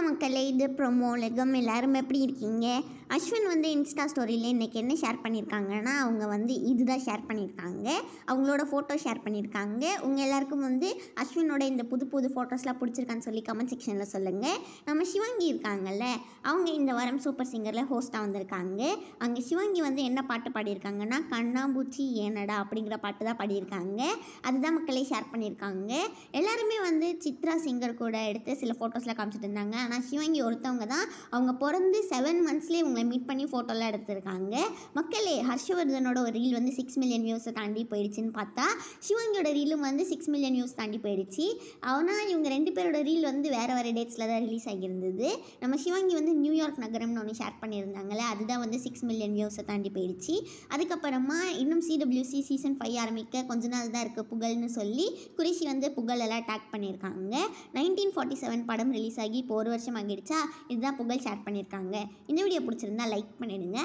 மக்களே, இது ப்ரோமோ உலகம். எல்லாரும் எப்படி இருக்கீங்க? அஸ்வின் வந்து இன்ஸ்டா ஸ்டோரியில் இன்றைக்கி என்ன ஷேர் பண்ணியிருக்காங்கன்னா, அவங்க வந்து இதுதான் ஷேர் பண்ணியிருக்காங்க. அவங்களோட ஃபோட்டோ ஷேர் பண்ணியிருக்காங்க. உங்கள் எல்லாருக்கும் வந்து அஸ்வினோட இந்த புது புது ஃபோட்டோஸ்லாம் பிடிச்சிருக்கான்னு சொல்லி கமெண்ட் செக்ஷனில் சொல்லுங்கள். நம்ம சிவாங்கி இருக்காங்கல்ல, அவங்க இந்த வாரம் சூப்பர் சிங்கரில் ஹோஸ்ட்டாக வந்திருக்காங்க. அங்கே சிவாங்கி வந்து என்ன பாட்டு பாடியிருக்காங்கன்னா, கண்ணாம்பூச்சி ஏனடா அப்படிங்கிற பாட்டு தான் பாடியிருக்காங்க. அதுதான் மக்களே ஷேர் பண்ணியிருக்காங்க. எல்லாருமே வந்து சித்ரா சிங்கர் கூட எடுத்து சில ஃபோட்டோஸ்லாம் காமிச்சிட்டு இருந்தாங்க. ஆனால் சிவாங்கி ஒருத்தவங்க தான் அவங்க பிறந்து 7 மந்த்ஸ்லேயே இவங்களை மீட் பண்ணி ஃபோட்டோலாம் எடுத்திருக்காங்க. மக்களே, ஹர்ஷவர்தனோட ஒரு ரீல் வந்து 6 மில்லியன் வியூஸை தாண்டி போயிடுச்சுன்னு பார்த்தா சிவாங்கியோட ரீலும் வந்து 6 மில்லியன் வியூஸ் தாண்டி போயிடுச்சு. ஆனால் இவங்க 2 பேரோட ரீல் வந்து வேறு டேட்ஸில் தான் ரிலீஸ் ஆகியிருந்தது. நம்ம சிவாங்கி வந்து நியூயார்க் நகரம்னு ஒன்று ஷேர் பண்ணியிருந்தாங்களே, அதுதான் வந்து 6 மில்லியன் வியூஸை தாண்டி போயிடுச்சு. அதுக்கப்புறமா இன்னும் CWC சீசன் 5 ஆரம்பிக்க கொஞ்ச நாள் தான் இருக்குது புகழ்னு சொல்லி குரேஷி வந்து புகழெல்லாம் டேக் பண்ணியிருக்காங்க. 1947 படம் ரிலீஸ் ஆகி இப்போ 1 வருஷம் ஆகிடுச்சா. இதுதான் புகழ் ஷேர் பண்ணியிருக்காங்க. இந்த வீடியோ பிடிச்சிருந்தா லைக் பண்ணிடுங்க.